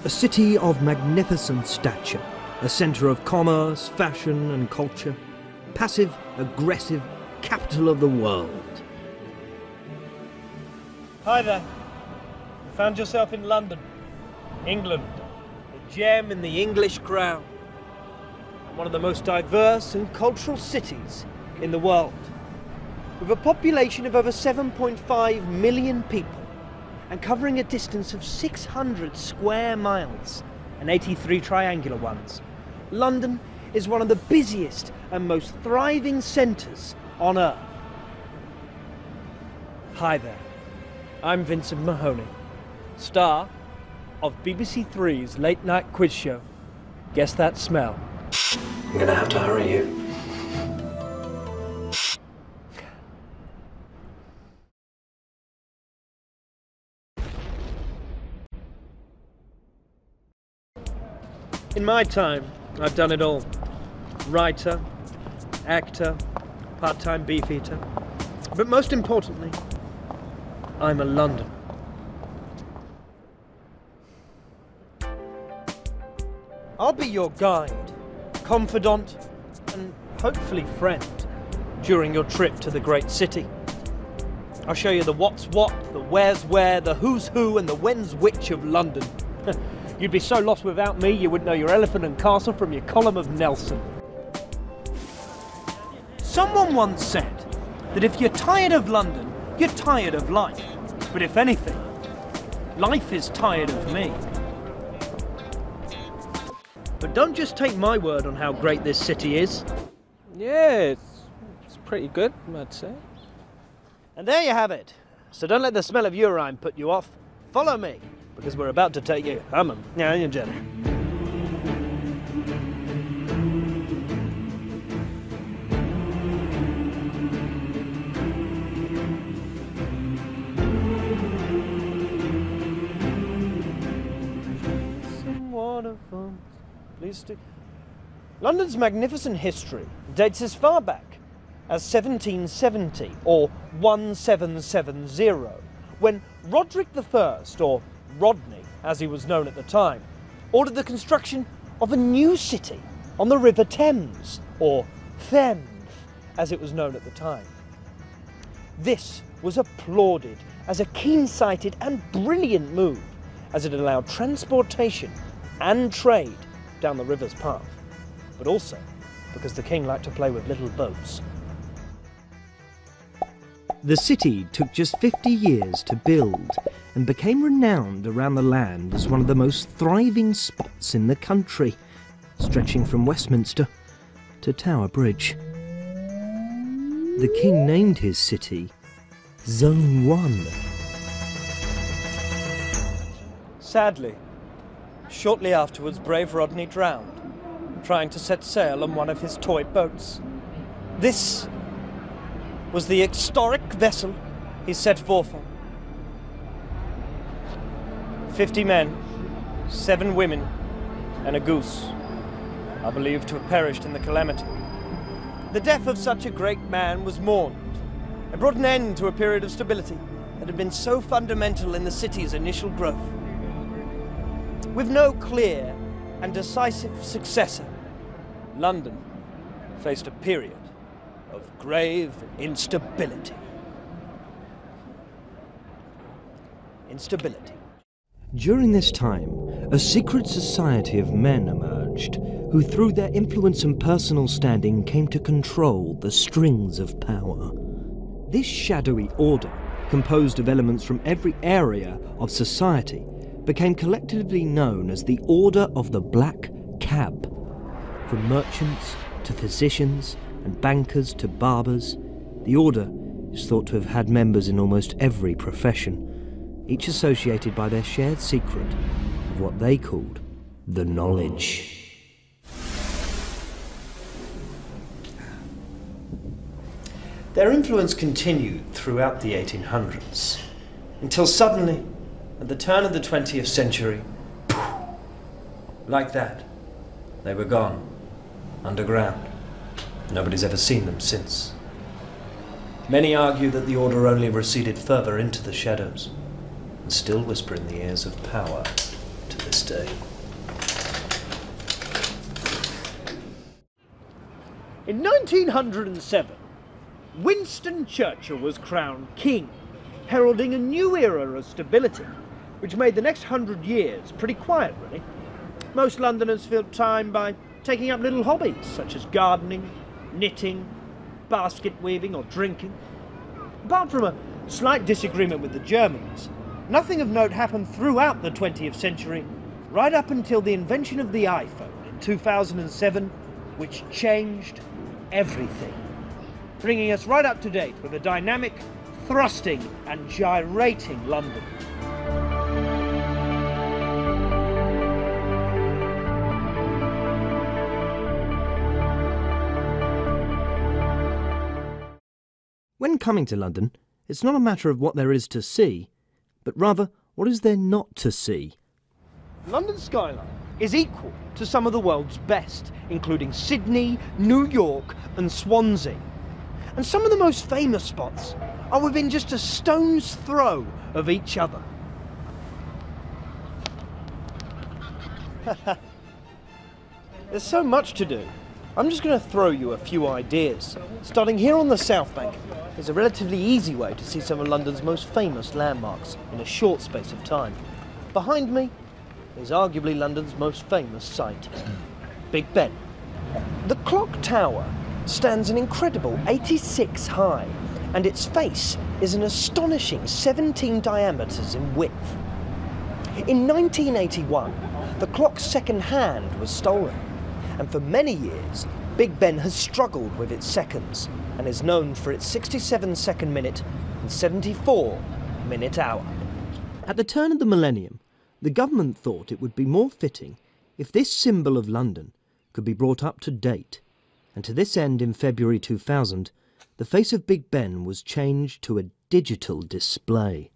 A city of magnificent stature, a centre of commerce, fashion and culture, passive, aggressive, capital of the world. Hi there. You found yourself in London, England, a gem in the English crown, one of the most diverse and cultural cities in the world, with a population of over 7.5 million people and covering a distance of 600 square miles and 83 triangular ones. London is one of the busiest and most thriving centres on Earth. Hi there, I'm Vincent Mahoney, star of BBC Three's late night quiz show, Guess That Smell. I'm gonna have to hurry you. In my time, I've done it all. Writer, actor, part-time beefeater. But most importantly, I'm a Londoner. I'll be your guide, confidant, and hopefully friend during your trip to the great city. I'll show you the what's what, the where's where, the who's who, and the when's which of London. You'd be so lost without me, you wouldn't know your elephant and castle from your column of Nelson. Someone once said that if you're tired of London, you're tired of life. But if anything, life is tired of me. But don't just take my word on how great this city is. Yeah, it's pretty good, I'd say. And there you have it. So don't let the smell of urine put you off. Follow me, because we're about to take you humming. Now you're jelly. Some water from... Please do. London's magnificent history dates as far back as 1770 or 1770, when Roderick I, or Rodney as he was known at the time, ordered the construction of a new city on the River Thames, or Thames as it was known at the time. This was applauded as a keen-sighted and brilliant move, as it allowed transportation and trade down the river's path, but also because the king liked to play with little boats. The city took just 50 years to build and became renowned around the land as one of the most thriving spots in the country, stretching from Westminster to Tower Bridge. The king named his city Zone 1. Sadly, shortly afterwards, brave Rodney drowned, trying to set sail on one of his toy boats. This was the historic vessel he set forth on. 50 men, 7 women, and a goose are believed to have perished in the calamity. The death of such a great man was mourned and brought an end to a period of stability that had been so fundamental in the city's initial growth. With no clear and decisive successor, London faced a period of grave instability. During this time, a secret society of men emerged, who through their influence and personal standing came to control the strings of power. This shadowy order, composed of elements from every area of society, became collectively known as the Order of the Black Cab. From merchants to physicians and bankers to barbers, the order is thought to have had members in almost every profession, each associated by their shared secret of what they called the knowledge. Their influence continued throughout the 1800s, until suddenly, at the turn of the 20th century, like that, they were gone, underground. Nobody's ever seen them since. Many argue that the order only receded further into the shadows, and still whisper in the ears of power to this day. stay. In 1907, Winston Churchill was crowned king, heralding a new era of stability, which made the next 100 years pretty quiet, really. Most Londoners filled time by taking up little hobbies, such as gardening, knitting, basket weaving or drinking. Apart from a slight disagreement with the Germans, nothing of note happened throughout the 20th century, right up until the invention of the iPhone in 2007, which changed everything, bringing us right up to date with a dynamic, thrusting and gyrating London. When coming to London, it's not a matter of what there is to see, but rather what is there not to see. London's skyline is equal to some of the world's best, including Sydney, New York and Swansea. And some of the most famous spots are within just a stone's throw of each other. There's so much to do. I'm just going to throw you a few ideas. Starting here on the South Bank is a relatively easy way to see some of London's most famous landmarks in a short space of time. Behind me is arguably London's most famous site, Big Ben. The clock tower stands an incredible 86 high, and its face is an astonishing 17 diameters in width. In 1981, the clock's second hand was stolen, and for many years, Big Ben has struggled with its seconds and is known for its 67-second minute and 74-minute hour. At the turn of the millennium, the government thought it would be more fitting if this symbol of London could be brought up to date, and to this end in February 2000, the face of Big Ben was changed to a digital display.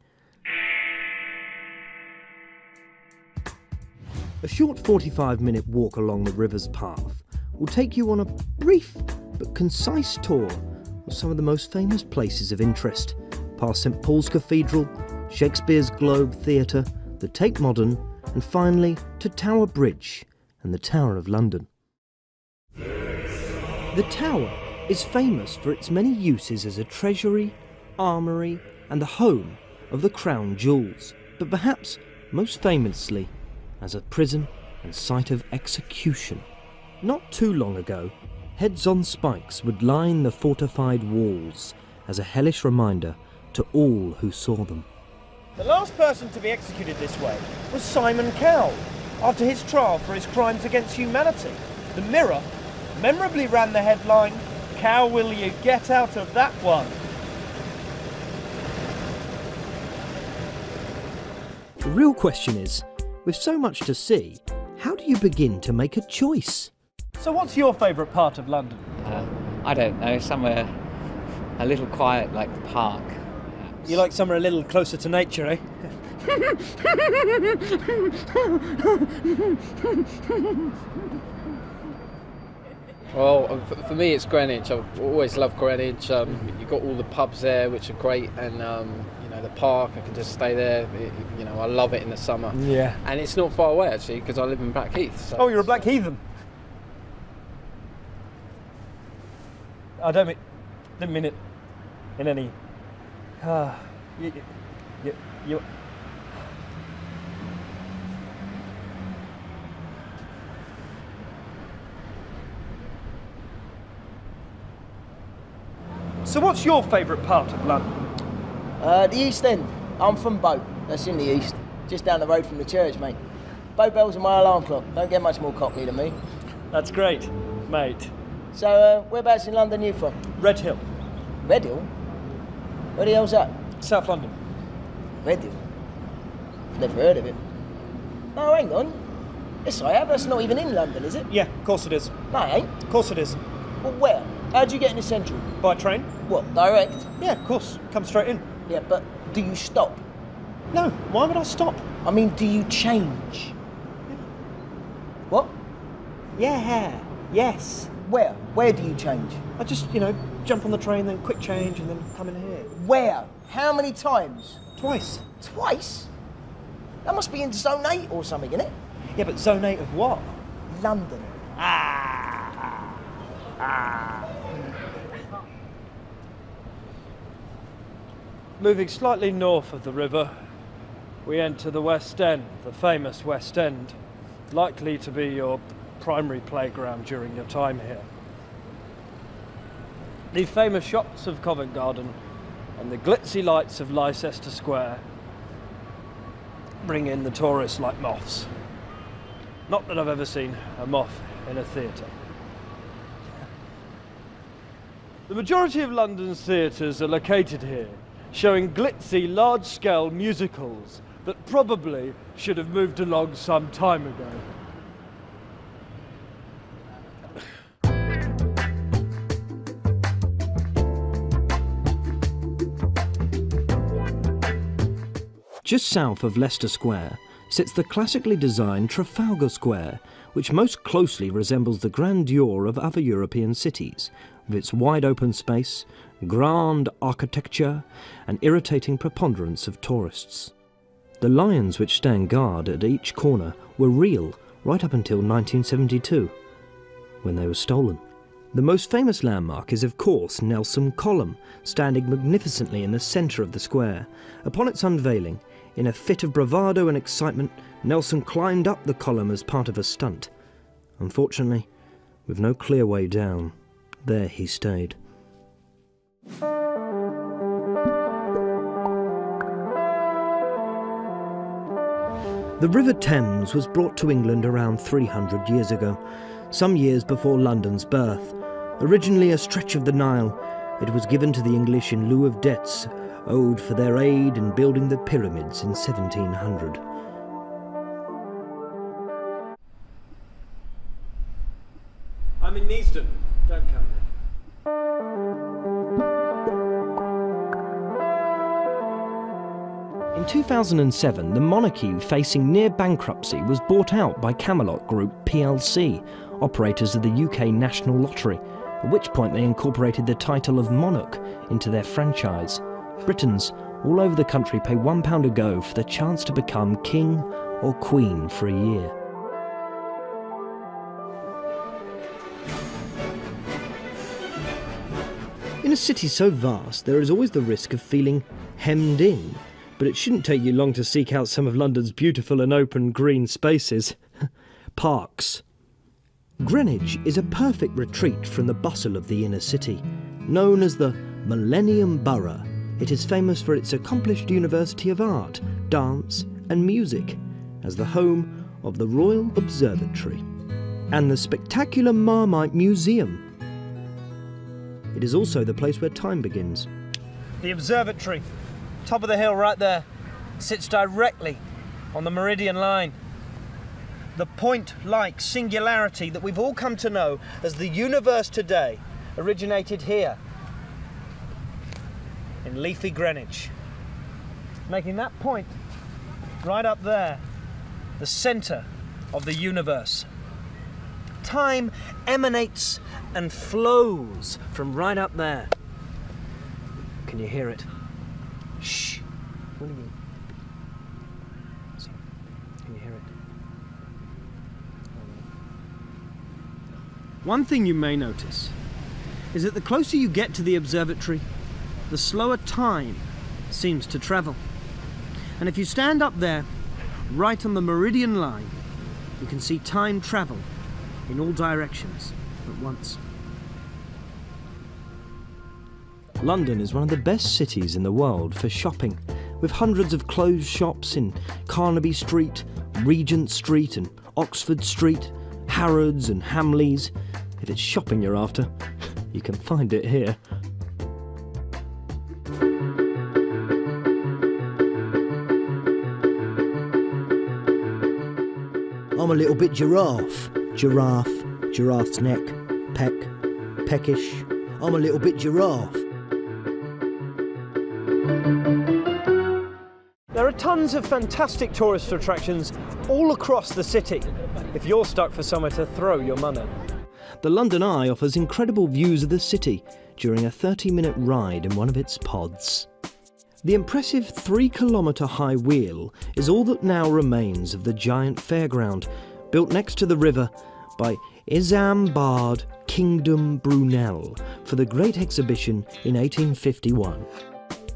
A short 45-minute walk along the river's path will take you on a brief but concise tour of some of the most famous places of interest, past St Paul's Cathedral, Shakespeare's Globe Theatre, the Tate Modern, and finally to Tower Bridge and the Tower of London. The Tower is famous for its many uses as a treasury, armoury and the home of the crown jewels, but perhaps most famously as a prison and site of execution. Not too long ago, heads on spikes would line the fortified walls as a hellish reminder to all who saw them. The last person to be executed this way was Simon Cowell, after his trial for his crimes against humanity. The Mirror memorably ran the headline, "How will you get out of that one?" The real question is, with so much to see, how do you begin to make a choice? So what's your favourite part of London? I don't know, somewhere a little quiet like the park. Perhaps. You like somewhere a little closer to nature, eh? Well, for me it's Greenwich. I've always loved Greenwich. You've got all the pubs there, which are great, and you know, the park, I can just stay there. You know, I love it in the summer. Yeah. And it's not far away actually, because I live in Blackheath. So Oh, you're a Black Heathen? I didn't mean it in any... you... So what's your favourite part of London? The East End. I'm from Bow. That's in the east. Just down the road from the church, mate. Bow bells are my alarm clock. Don't get much more cockney than me. That's great, mate. So, whereabouts in London are you from? Red Hill, Red Hill? Where the hell's that? South London. Red Hill? Never heard of it. Oh, hang on. Yes, I have. That's not even in London, is it? Yeah, of course it is. No, it ain't. Of course it is. Well, where? How do you get into Central? By train? What, direct? Yeah, of course. Come straight in. Yeah, but do you stop? No, why would I stop? I mean, do you change? What? Yeah, yes. Where? Where do you change? I just, jump on the train, then quick change, and then come in here. Where? How many times? Twice. Twice? That must be in Zone 8 or something, innit? Yeah, but Zone 8 of what? London. Moving slightly north of the river, we enter the West End, the famous West End, likely to be your primary playground during your time here. The famous shops of Covent Garden and the glitzy lights of Leicester Square bring in the tourists like moths. Not that I've ever seen a moth in a theatre. The majority of London's theatres are located here, showing glitzy, large-scale musicals that probably should have moved along some time ago. Just south of Leicester Square sits the classically designed Trafalgar Square, which most closely resembles the grandeur of other European cities, with its wide open space, grand architecture and irritating preponderance of tourists. The lions which stand guard at each corner were real right up until 1972, when they were stolen. The most famous landmark is of course Nelson Column, standing magnificently in the centre of the square. Upon its unveiling, in a fit of bravado and excitement, Nelson climbed up the column as part of a stunt. Unfortunately, with no clear way down, there he stayed. The River Thames was brought to England around 300 years ago, some years before London's birth. Originally a stretch of the Nile, it was given to the English in lieu of debts owed for their aid in building the pyramids in 1700. I'm in Neasden. Don't come here. In 2007, the monarchy, facing near bankruptcy, was bought out by Camelot Group plc, operators of the UK National Lottery, at which point they incorporated the title of monarch into their franchise. Britons all over the country pay £1 a go for the chance to become king or queen for a year. In a city so vast, there is always the risk of feeling hemmed in, but it shouldn't take you long to seek out some of London's beautiful and open green spaces. Parks. Greenwich is a perfect retreat from the bustle of the inner city. Known as the Millennium Borough, it is famous for its accomplished University of Art, Dance and Music, as the home of the Royal Observatory, and the spectacular Marmite Museum. It is also the place where time begins. The observatory, top of the hill right there, sits directly on the Meridian line. The point-like singularity that we've all come to know as the universe today originated here, in leafy Greenwich, making that point right up there the centre of the universe. Time emanates and flows from right up there. Can you hear it? Shh. What do you mean? Sorry. Can you hear it? One thing you may notice is that the closer you get to the observatory, the slower time seems to travel. And if you stand up there, right on the Meridian line, you can see time travel in all directions at once. London is one of the best cities in the world for shopping, with hundreds of clothes shops in Carnaby Street, Regent Street and Oxford Street, Harrods and Hamleys. If it's shopping you're after, you can find it here. I'm a little bit giraffe. Giraffe, giraffe's neck, peck, peckish. I'm a little bit giraffe. There are tons of fantastic tourist attractions all across the city, if you're stuck for somewhere to throw your money. The London Eye offers incredible views of the city during a 30-minute ride in one of its pods. The impressive 3-kilometre high wheel is all that now remains of the giant fairground, built next to the river by Isambard Kingdom Brunel for the Great Exhibition in 1851.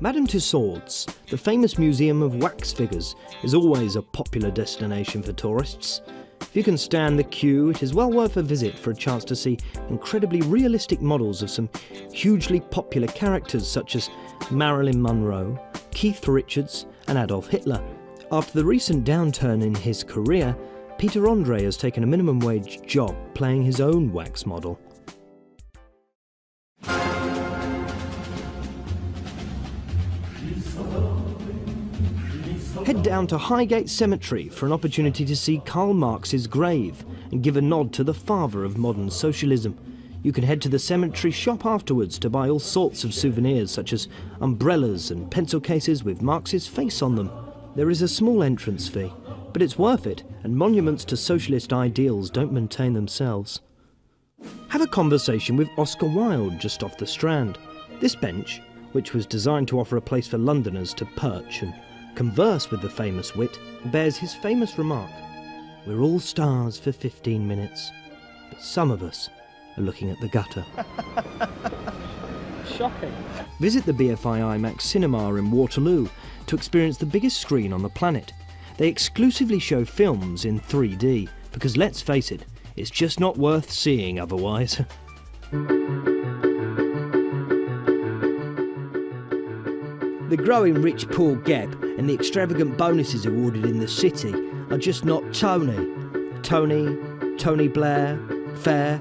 Madame Tussauds, the famous museum of wax figures, is always a popular destination for tourists. If you can stand the queue, it is well worth a visit for a chance to see incredibly realistic models of some hugely popular characters such as Marilyn Monroe, Keith Richards and Adolf Hitler. After the recent downturn in his career, Peter Andre has taken a minimum wage job playing his own wax model. Head down to Highgate Cemetery for an opportunity to see Karl Marx's grave and give a nod to the father of modern socialism. You can head to the cemetery shop afterwards to buy all sorts of souvenirs such as umbrellas and pencil cases with Marx's face on them. There is a small entrance fee, but it's worth it, and monuments to socialist ideals don't maintain themselves. Have a conversation with Oscar Wilde just off the Strand. This bench, which was designed to offer a place for Londoners to perch and converse with the famous wit, bears his famous remark, "We're all stars for 15 minutes, but some of us are looking at the gutter." Shocking. Visit the BFI IMAX cinema in Waterloo to experience the biggest screen on the planet. They exclusively show films in 3D, because let's face it, it's just not worth seeing otherwise. The growing rich-poor gap and the extravagant bonuses awarded in the city are just not Tony. Tony Blair, fair.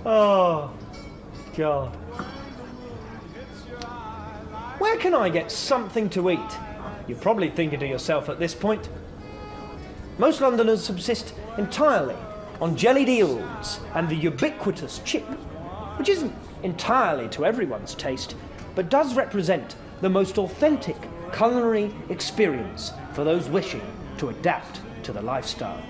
Oh, God. Where can I get something to eat? You're probably thinking to yourself at this point. Most Londoners subsist entirely on jellied eels and the ubiquitous chip, which isn't entirely to everyone's taste, but does represent the most authentic culinary experience for those wishing to adapt to the lifestyle.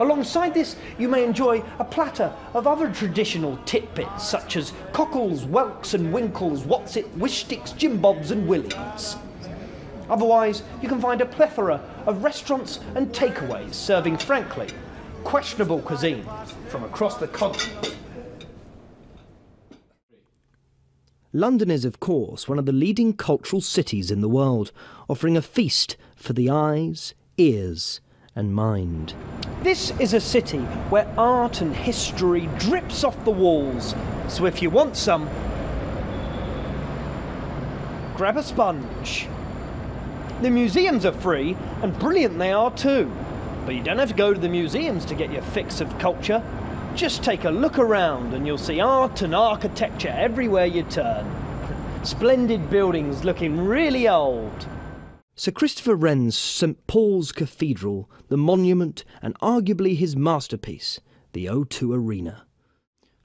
Alongside this, you may enjoy a platter of other traditional titbits such as cockles, whelks and winkles, what's-it, wish sticks, jimbobs and willies. Otherwise, you can find a plethora of restaurants and takeaways serving, frankly, questionable cuisine from across the continent. London is, of course, one of the leading cultural cities in the world, offering a feast for the eyes, ears and mind. This is a city where art and history drips off the walls, so if you want some, grab a sponge. The museums are free, and brilliant they are too. But you don't have to go to the museums to get your fix of culture. Just take a look around and you'll see art and architecture everywhere you turn. Splendid buildings looking really old. Sir Christopher Wren's St Paul's Cathedral, the monument and arguably his masterpiece, the O2 Arena.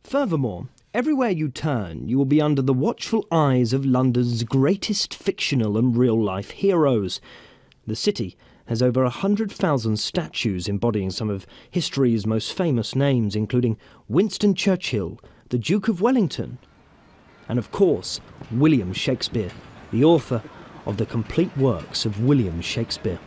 Furthermore, everywhere you turn you will be under the watchful eyes of London's greatest fictional and real-life heroes. The city has over 100,000 statues embodying some of history's most famous names, including Winston Churchill, the Duke of Wellington, and of course, William Shakespeare, the author of the complete works of William Shakespeare.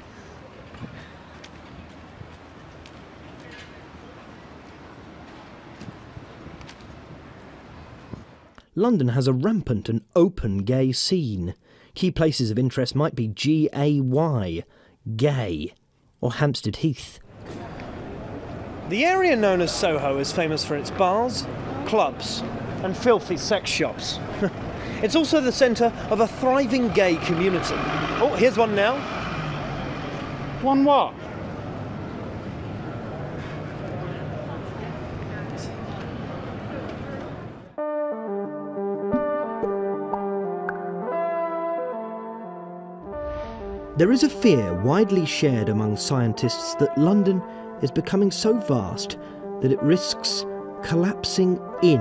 London has a rampant and open gay scene. Key places of interest might be GAY, Gay, or Hampstead Heath. The area known as Soho is famous for its bars, clubs, and filthy sex shops. It's also the centre of a thriving gay community. Oh, here's one now. One what? There is a fear widely shared among scientists that London is becoming so vast that it risks collapsing in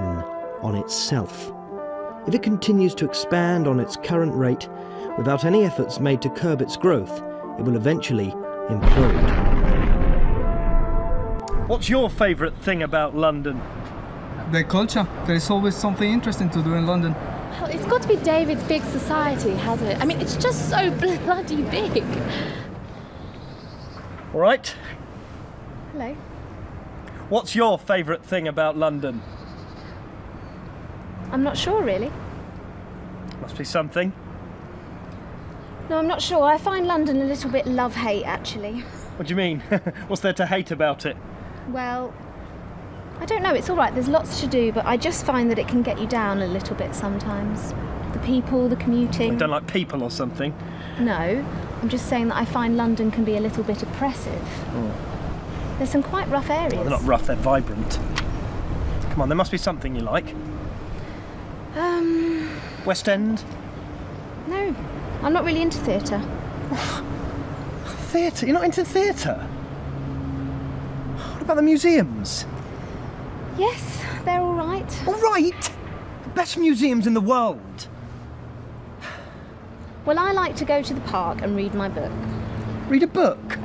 on itself. If it continues to expand on its current rate without any efforts made to curb its growth, it will eventually implode. What's your favourite thing about London? The culture. There is always something interesting to do in London. Well, it's got to be David's big society, hasn't it? I mean, it's just so bloody big. All right. Hello. What's your favourite thing about London? I'm not sure, really. Must be something. No, I'm not sure. I find London a little bit love-hate, actually. What do you mean? What's there to hate about it? Well, I don't know. It's all right. There's lots to do, but I just find that it can get you down a little bit sometimes. The people, the commuting. You don't like people or something? No. I'm just saying that I find London can be a little bit oppressive. Oh. There's some quite rough areas. Well, they're not rough, they're vibrant. Come on, there must be something you like. West End? No, I'm not really into theatre. Theatre? You're not into theatre? What about the museums? Yes, they're all right. All right? The best museums in the world. Well, I like to go to the park and read my book. Read a book?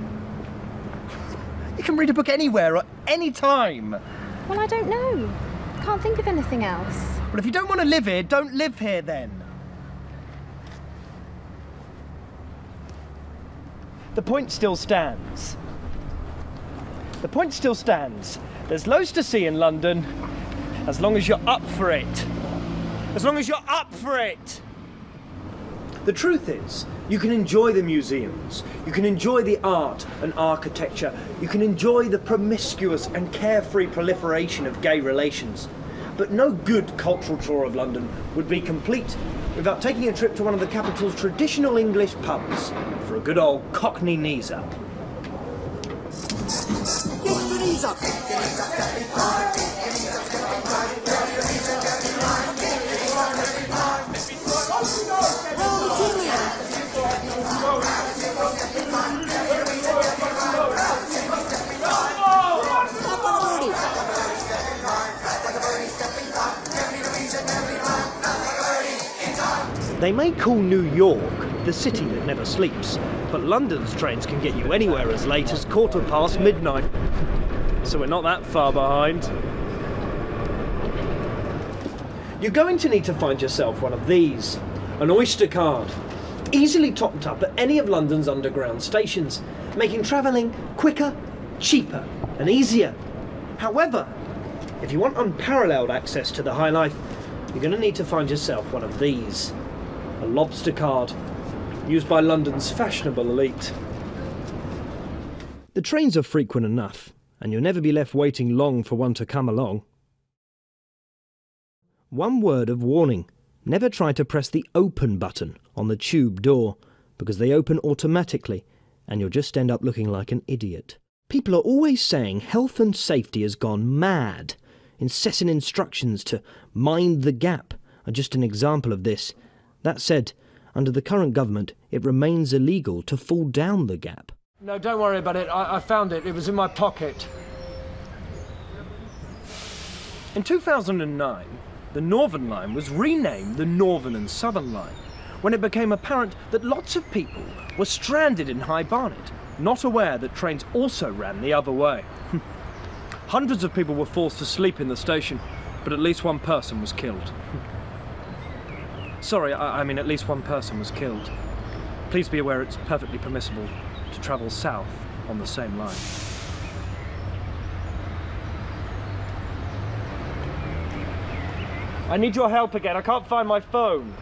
You can read a book anywhere at any time. Well, I don't know. Can't think of anything else. Well, if you don't want to live here, don't live here then. The point still stands. The point still stands. There's loads to see in London, as long as you're up for it. As long as you're up for it. The truth is, you can enjoy the museums, you can enjoy the art and architecture, you can enjoy the promiscuous and carefree proliferation of gay relations. But no good cultural tour of London would be complete without taking a trip to one of the capital's traditional English pubs for a good old Cockney knees up. They may call New York the city that never sleeps, but London's trains can get you anywhere as late as midnight. So we're not that far behind. You're going to need to find yourself one of these, an Oyster card, easily topped up at any of London's underground stations, making travelling quicker, cheaper and easier. However, if you want unparalleled access to the high life, you're going to need to find yourself one of these, a lobster card, used by London's fashionable elite. The trains are frequent enough, and you'll never be left waiting long for one to come along. One word of warning: never try to press the open button on the tube door, because they open automatically, and you'll just end up looking like an idiot. People are always saying health and safety has gone mad. Incessant instructions to mind the gap are just an example of this. That said, under the current government, it remains illegal to fall down the gap. No, don't worry about it. I found it. It was in my pocket. In 2009, the Northern Line was renamed the Northern and Southern Line when it became apparent that lots of people were stranded in High Barnet, not aware that trains also ran the other way. Hundreds of people were forced to sleep in the station, but at least one person was killed. Sorry, I mean at least one person was killed. Please be aware it's perfectly permissible to travel south on the same line. I need your help again. I can't find my phone,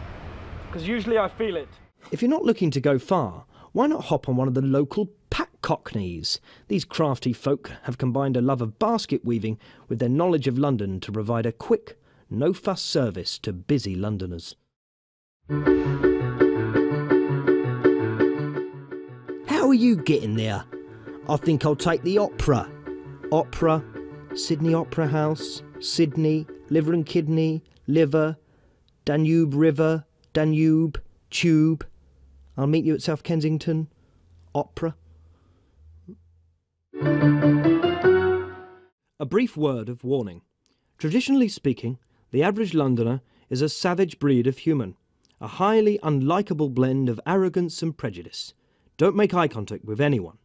because usually I feel it. If you're not looking to go far, why not hop on one of the local pack cockneys? These crafty folk have combined a love of basket weaving with their knowledge of London to provide a quick, no-fuss service to busy Londoners. How are you getting there? I think I'll take the opera. Opera, Sydney Opera House, Sydney, liver and kidney, liver, Danube River, Danube, tube. I'll meet you at South Kensington. Opera. A brief word of warning. Traditionally speaking, the average Londoner is a savage breed of human, a highly unlikable blend of arrogance and prejudice. Don't make eye contact with anyone.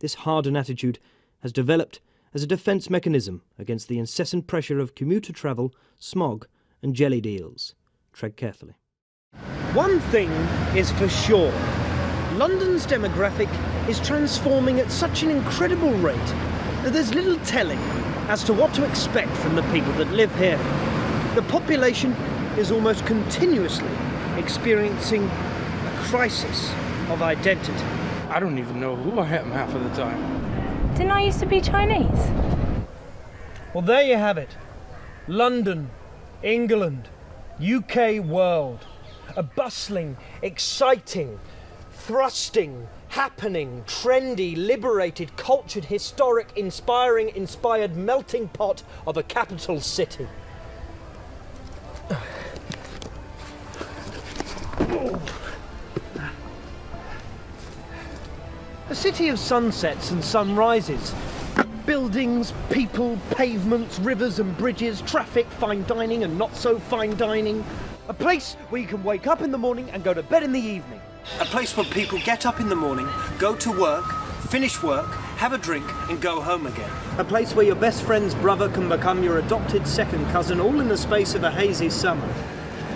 This hardened attitude has developed as a defence mechanism against the incessant pressure of commuter travel, smog and jelly deals. Tread carefully. One thing is for sure. London's demographic is transforming at such an incredible rate that there's little telling as to what to expect from the people that live here. The population is almost continuously experiencing a crisis of identity. I don't even know who I am half of the time. Didn't I used to be Chinese? Well, there you have it. London, England, UK world. A bustling, exciting, thrusting, happening, trendy, liberated, cultured, historic, inspiring, inspired melting pot of a capital city. A city of sunsets and sunrises. Buildings, people, pavements, rivers and bridges, traffic, fine dining and not so fine dining. A place where you can wake up in the morning and go to bed in the evening. A place where people get up in the morning, go to work, finish work, have a drink and go home again. A place where your best friend's brother can become your adopted second cousin all in the space of a hazy summer.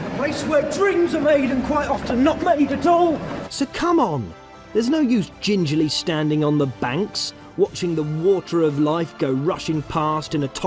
A place where dreams are made and quite often not made at all. So come on, there's no use gingerly standing on the banks, watching the water of life go rushing past in a torrent